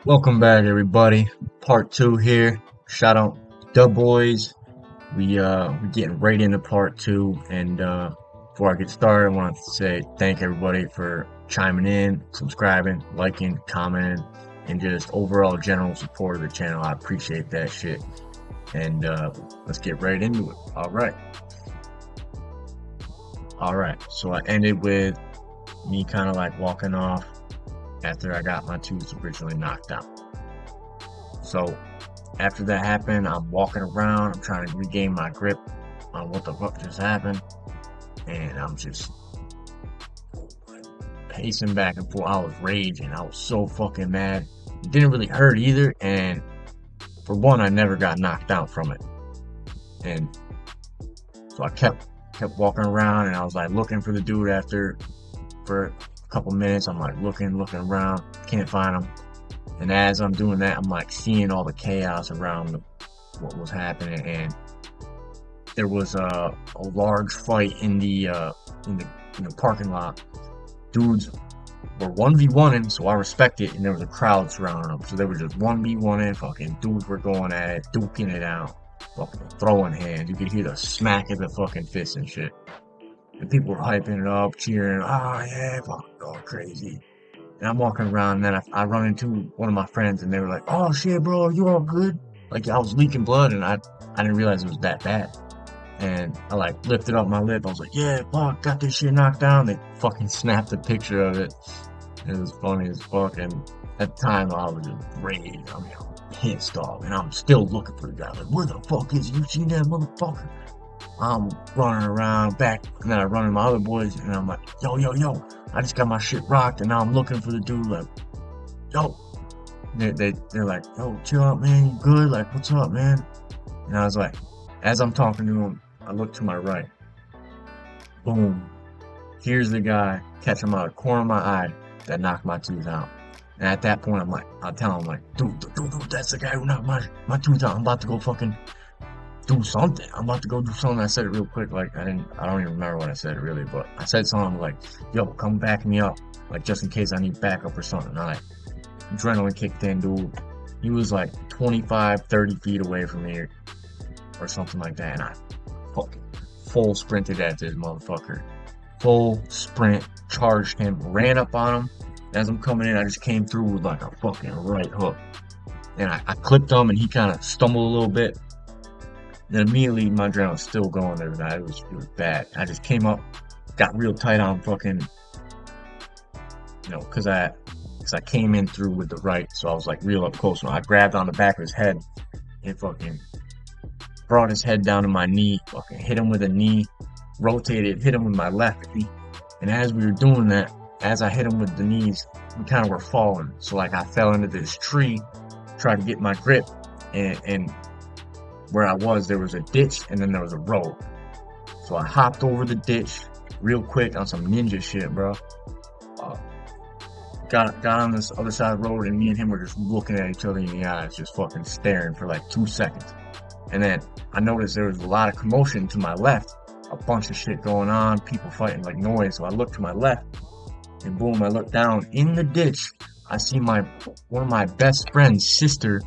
Welcome back, everybody. Part two here. Shout out the boys. We're getting right into part two, and before I get started, I want to say thank everybody for chiming in, subscribing, liking, commenting, and just overall general support of the channel. I appreciate that shit. And let's get right into it. All right. So I ended with me kind of like walking off after I got my tooth originally knocked out. So after that happened, I'm walking around, I'm trying to regain my grip on what the fuck just happened, and I'm just pacing back and forth. I was raging. I was so fucking mad. It didn't really hurt either, and for one, I never got knocked out from it. And so I kept walking around, and I was like looking for the dude for a couple minutes. I'm like looking around, can't find him. And as I'm doing that, I'm like seeing all the chaos around what was happening, and there was a large fight in the parking lot. Dudes were 1v1ing, so I respect it, and there was a crowd surrounding them. So they were just 1v1ing, fucking dudes were going at it, duking it out, fucking throwing hands. You could hear the smack of the fucking fists and shit. And people were hyping it up, cheering, oh yeah, fucking going crazy. And I'm walking around, and then I run into one of my friends, and they were like, oh shit, bro, you all good? Like, I was leaking blood, and I didn't realize it was that bad. And I like lifted up my lip. I was like, yeah, fuck, got this shit knocked down. They fucking snapped a picture of it. It was funny as fuck. And at the time, I was just raged. I mean, I'm pissed off. And I'm still looking for the guy. Like, where the fuck is he? You seen that motherfucker? I'm running around back. And then I run into my other boys. And I'm like, yo. I just got my shit rocked. And now I'm looking for the dude. Like, yo. They're like, yo, chill out, man. You good? Like, what's up, man? And I was like, as I'm talking to him, I look to my right. Boom. Here's the guy catch him out of the corner of my eye that knocked my tooth out. And at that point, I'll tell him, like, dude, that's the guy who knocked my tooth out. I'm about to go fucking do something. I'm about to go do something. I said it real quick. Like, I don't even remember what I said really, but I said something like, yo, come back me up. Like, just in case I need backup or something. And I like, adrenaline kicked in, dude. He was like 25, 30 feet away from me or something like that. And I fucking full sprinted at this motherfucker. Full sprint, charged him, ran up on him. As I'm coming in, I just came through with like a fucking right hook. And I clipped him, and he kind of stumbled a little bit. Then immediately my adrenaline was still going there. It was bad. I just came up, got real tight on fucking, because I came in through with the right, so I was like real up close. So I grabbed on the back of his head and fucking brought his head down to my knee, fucking hit him with a knee, rotated, hit him with my left knee. And as we were doing that, as I hit him with the knees, we kind of were falling. So like I fell into this tree, tried to get my grip, and where I was, there was a ditch, and then there was a road. So I hopped over the ditch real quick on some ninja shit, bro. Got on this other side of the road, and me and him were just looking at each other in the eyes, just fucking staring for like 2 seconds. And then I noticed there was a lot of commotion to my left, a bunch of shit going on, people fighting, like noise. So I looked to my left, and boom, I looked down in the ditch. I see one of my best friend's sister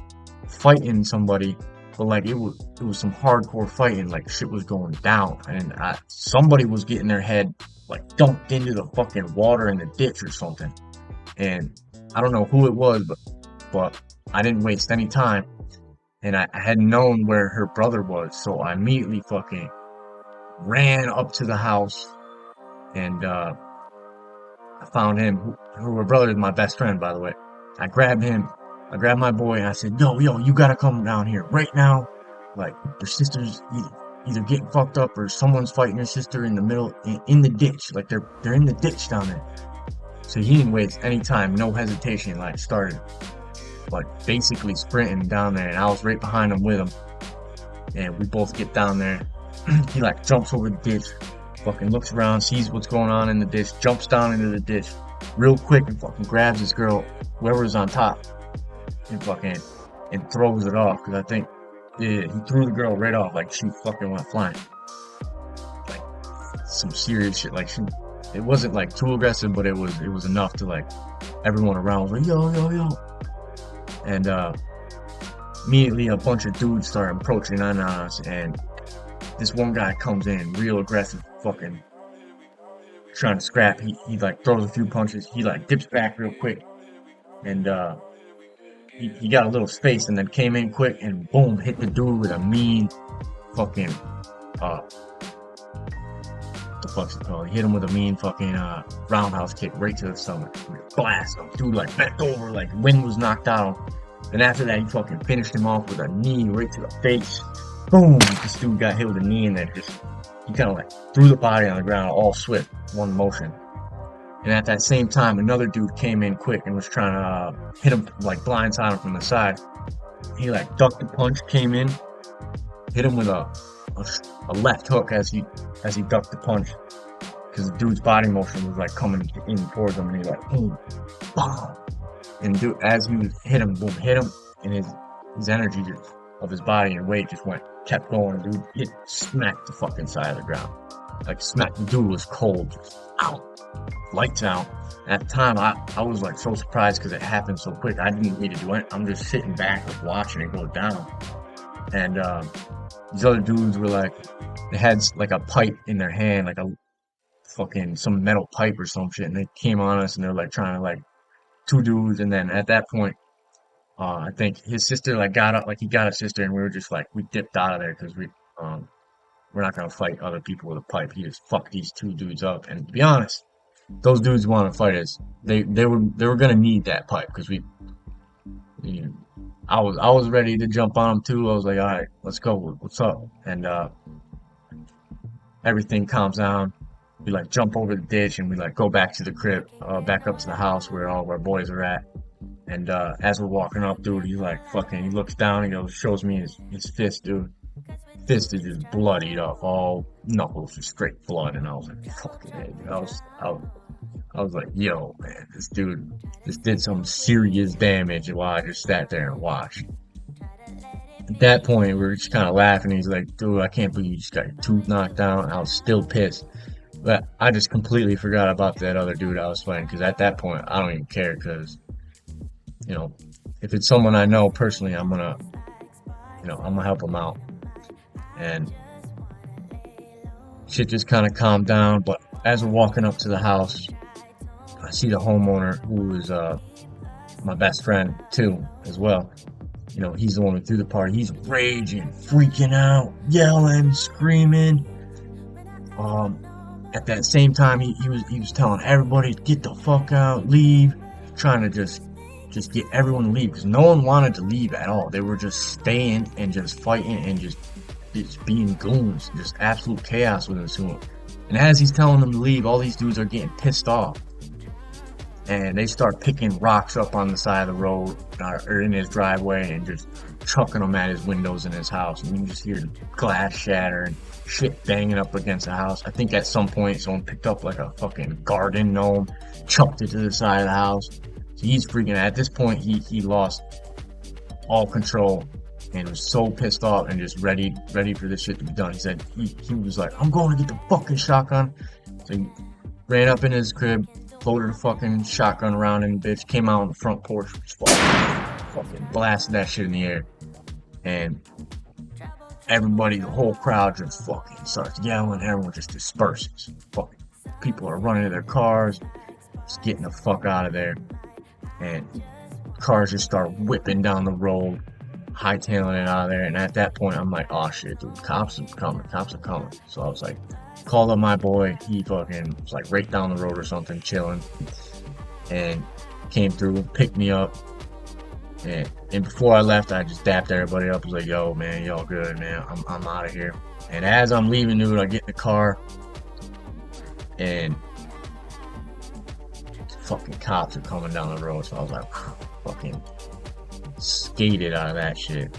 fighting somebody, but like it was some hardcore fighting, like shit was going down, and somebody was getting their head like dumped into the fucking water in the ditch or something. And I don't know who it was, but I didn't waste any time. And I had known where her brother was, so I immediately fucking ran up to the house, and I found him. Her brother is my best friend, by the way. I grabbed him, I grabbed my boy, and I said, yo, you gotta come down here right now. Like, your sister's either getting fucked up, or someone's fighting your sister in the middle, in the ditch. Like, they're in the ditch down there. So he didn't waste any time, no hesitation, like started like basically sprinting down there, and I was right behind him with him, and we both get down there. He like jumps over the ditch, fucking looks around, sees what's going on in the ditch, jumps down into the ditch real quick, and fucking grabs this girl, whoever's on top, and fucking throws it off. Because I think he threw the girl right off, like she fucking went flying, like some serious shit. Like it wasn't like too aggressive, but it was enough to like everyone around was like, yo. And immediately a bunch of dudes start approaching on us, and this one guy comes in real aggressive, fucking trying to scrap. He like throws a few punches. He like dips back real quick, and he got a little space, and then came in quick and boom, hit the dude with a mean fucking uh the fuck's it called? He hit him with a mean fucking roundhouse kick right to the stomach. Blast him. Dude like bent over, like wind was knocked out. Then after that, he fucking finished him off with a knee right to the face. Boom! This dude got hit with a knee, and then just he kind of like threw the body on the ground all swift, one motion. And at that same time, another dude came in quick and was trying to hit him, like blindside him from the side. He like ducked the punch, came in, hit him with a, a left hook as he ducked the punch, because the dude's body motion was like coming in towards him, and he like boom, bomb, and dude as he was hit him, boom, hit him, and his energy just, of his body and weight just kept going. Dude hit smacked the fucking side of the ground, like smacked. The dude was cold, just out, lights out. At the time, I was like so surprised because it happened so quick. I didn't need to do it. I'm just sitting back, like watching it go down. And these other dudes were like, they had like a pipe in their hand, like a fucking some metal pipe or some shit, and they came on us and they're like trying to like two dudes. And then at that point, I think his sister like got up, like he got a sister, and we were just like we dipped out of there because um we're not gonna fight other people with a pipe. He just fucked these two dudes up, and to be honest, those dudes want to fight us. They were gonna need that pipe because you know, I was ready to jump on them too. I was like, all right, let's go. What's up? And everything calms down. We like jump over the ditch and we like go back to the crib, back up to the house where all of our boys are at. And as we're walking up, dude, he like fucking, he looks down, he goes, shows me his fist, dude. Fist is just bloodied up, all knuckles just straight blood. And I was like, fucking hey, dude. I was like, yo, man, this dude just did some serious damage while I just sat there and watched. At that point, we were just kind of laughing. He's like, dude, I can't believe you just got your tooth knocked out. I was still pissed. But I just completely forgot about that other dude I was fighting because at that point, I don't even care because, you know, if it's someone I know personally, I'm gonna help him out. And shit just kind of calmed down. But as we're walking up to the house, I see the homeowner who is my best friend too, as well. You know, he's the one who threw the party. He's raging, freaking out, yelling, screaming. Um, at that same time, he was telling everybody to get the fuck out, leave, trying to just get everyone to leave because no one wanted to leave at all. They were just staying and just fighting and just being goons, just absolute chaos was ensuing. And as he's telling them to leave, all these dudes are getting pissed off. And they start picking rocks up on the side of the road or in his driveway and just chucking them at his windows in his house. And you can just hear the glass shatter and shit banging up against the house. I think at some point someone picked up like a fucking garden gnome, chucked it to the side of the house. So he's freaking out. At this point, he lost all control and was so pissed off and just ready for this shit to be done. He said he was like, I'm going to get the fucking shotgun. So he ran up in his crib, loaded a fucking shotgun around in the bitch, came out on the front porch, fucking blasted that shit in the air. And everybody, the whole crowd just fucking starts yelling, everyone just disperses. Fucking people are running to their cars, just getting the fuck out of there. And cars just start whipping down the road, hightailing it out of there. And at that point, I'm like, oh shit, dude, cops are coming. So I was like, called up my boy. He fucking was like right down the road or something, chilling, and came through, picked me up. And before I left, I just dapped everybody up. I was like, yo, man, y'all good, man. I'm out of here. And as I'm leaving, dude, I get in the car, and fucking cops are coming down the road. So I was like, fucking skated out of that shit.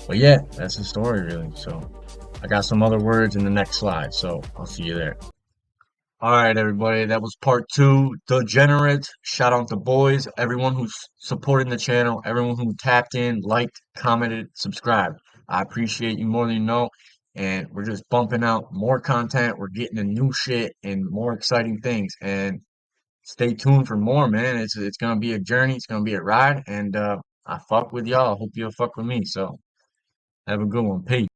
But yeah, that's the story, really. So I got some other words in the next slide, so I'll see you there. Alright, everybody, that was part two. Duhgenerates. Shout out to boys, everyone who's supporting the channel, everyone who tapped in, liked, commented, subscribed. I appreciate you more than you know. And we're just bumping out more content. We're getting the new shit and more exciting things. And stay tuned for more, man. It's gonna be a journey. It's gonna be a ride, and I fuck with y'all. I hope you'll fuck with me. So have a good one. Peace.